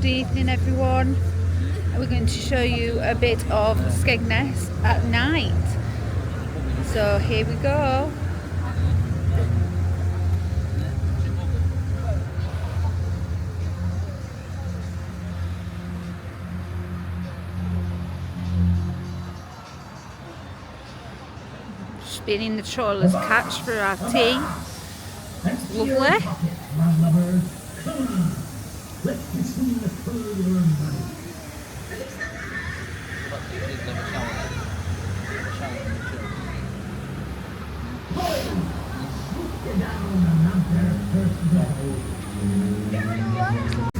Good evening everyone. We're going to show you a bit of Skegness at night. So here we go. Spinning the trawler's catch for our tea. Lovely.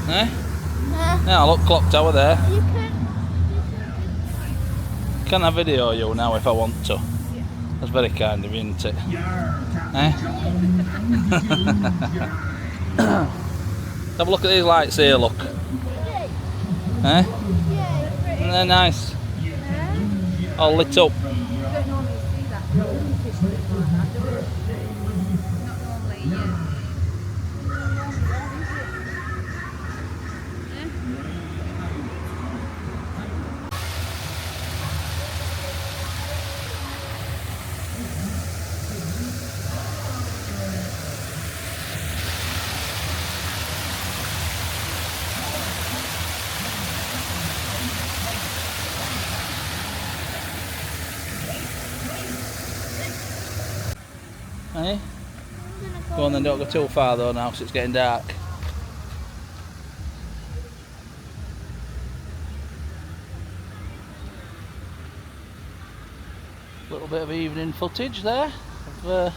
Eh? Now look, clock tower there. Can I video you now if I want to? That's very kind of you, isn't it? Eh? Have a look at these lights here, look. Eh? Isn't they nice? All lit up. Eh? Go on then, don't go too far though now because it's getting dark. A little bit of evening footage there of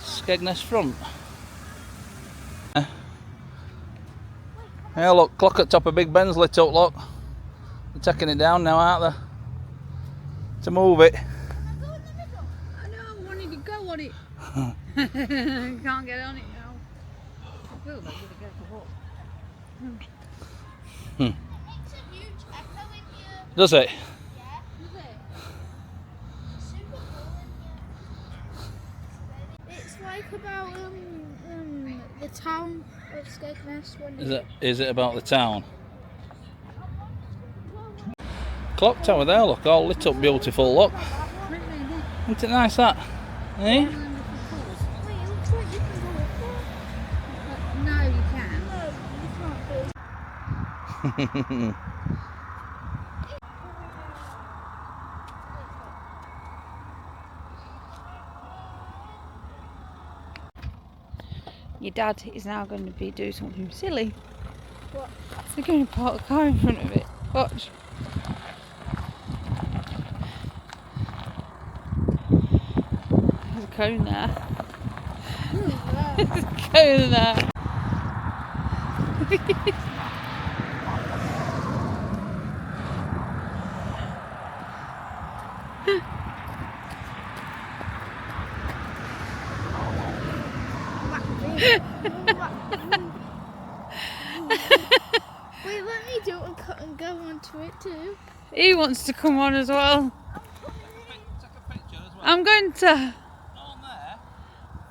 Skegness front. Yeah, look, clock at top of Big Ben's lit up, look. They're taking it down now, aren't they? To move it. It. Can't get on it now. I feel like I'm gonna go for a walk. Does it? Yeah. Does it? Super cool in here. It's like about the town of Skegness. Is it about the town? Clock tower there, look, all lit up beautiful, look. Isn't it nice that? Eh? Wait, it looks like you can go up there. No, you can't. No, you can't do. Your dad is now going to do something silly. What? They're going to park a car in front of it. Watch. There's a cone there. There's a cone there. Wait, let me do it and go onto it too. He wants to come on as well. Take a picture as well. I'm going to. On there?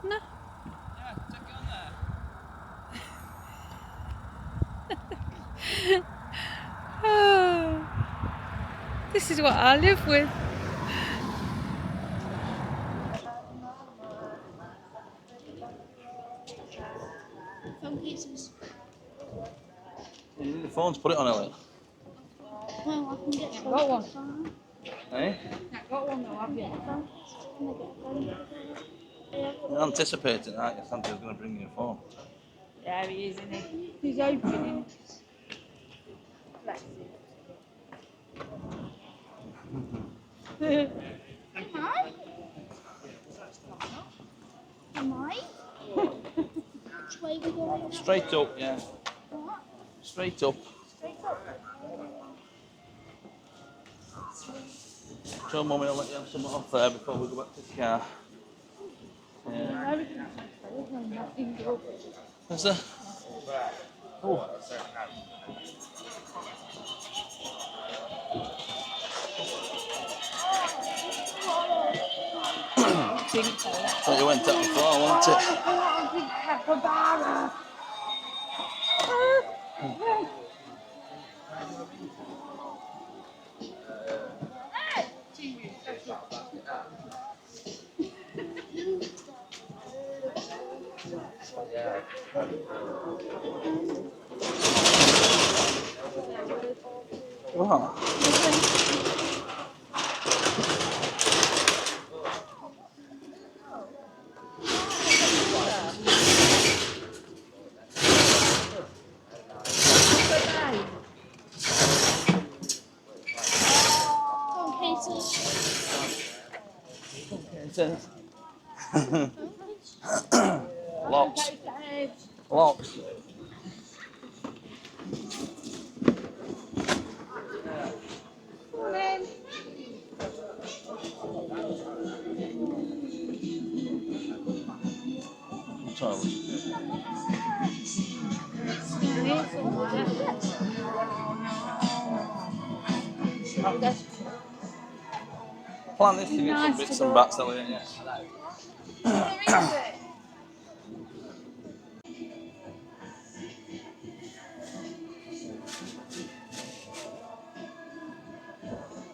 No. Yeah, take it on there. Oh, this is what I live with. Phone cases. You need the phone to put it on, Elliot. Well, I can get some. Got one. Eh? I've got one though, have you? You're anticipating, aren't you? Santa's going to bring you a phone. Yeah, he is, isn't he? He's opening. Bless him. Am I? Am I? Which way we going? Straight up, yeah. What? Straight up. Straight up. Show Mummy, I'll let you have some off there before we go back to the car. Yeah. Where's that? Oh. Thought you went up before, wasn't it? What? Cases. Locks. Locks. Toilets. Plan this to get some bits and bats out in it.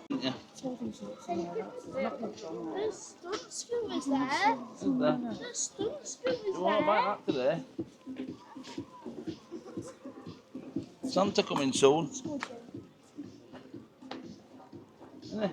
Yeah. There's stunt scooters there. There's stunt scooters You want to buy that today? Santa coming soon. Isn't it?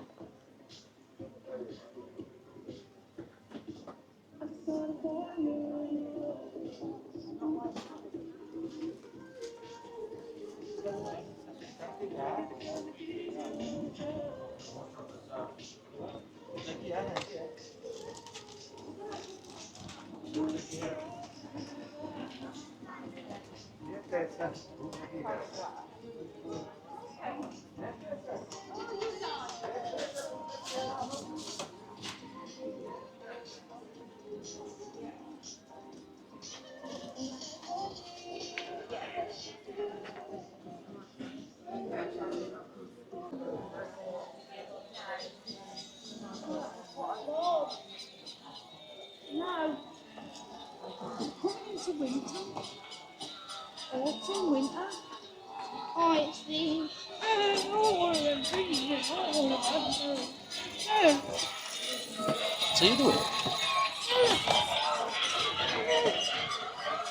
No. It's winter. Autumn, winter. Oh, it's the. So you do it.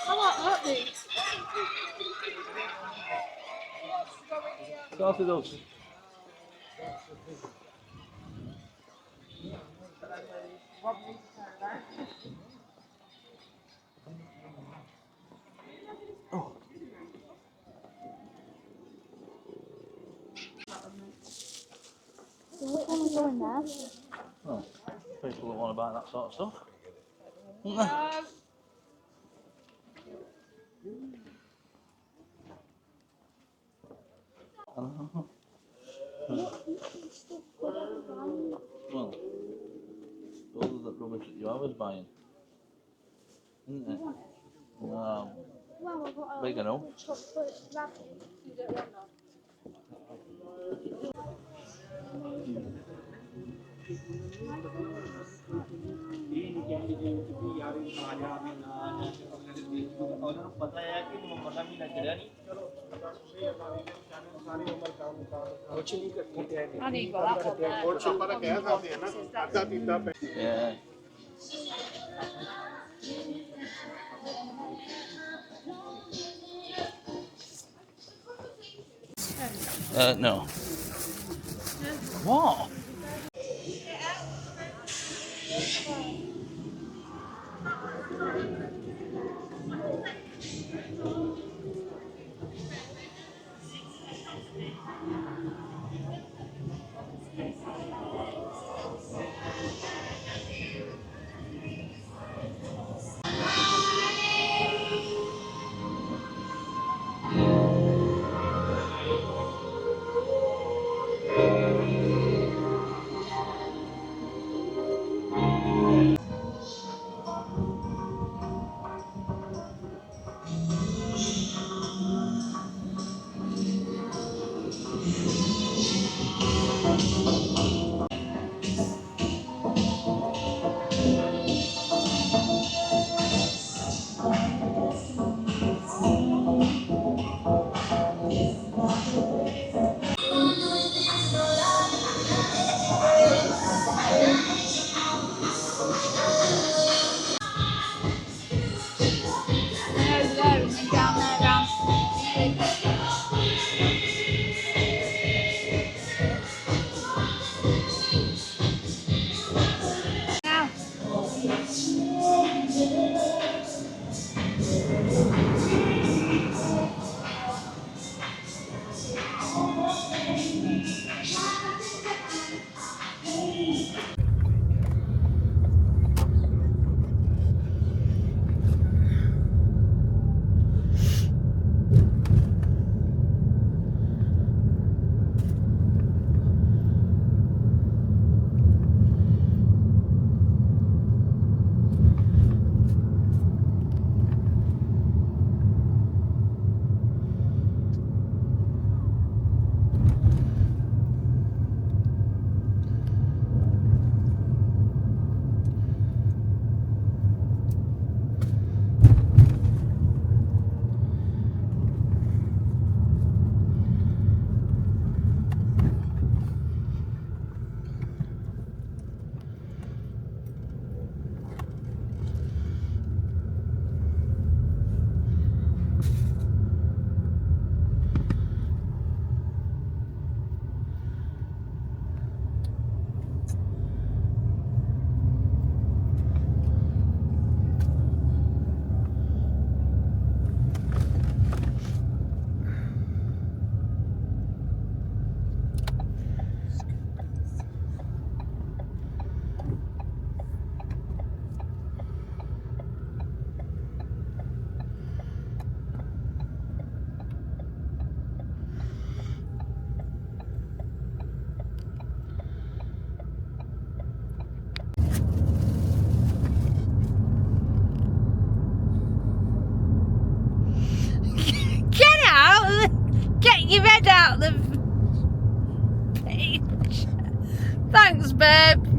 I like that bit. Start it up. Oh. Which one is going there? Oh. People that want to buy that sort of stuff. Isn't there? Well, those are the rubbish that you always buying. Isn't it? Well, I've got Big enough. chocolate rabbit. You don't want that. Yeah. No. What? out the page. Thanks, babe.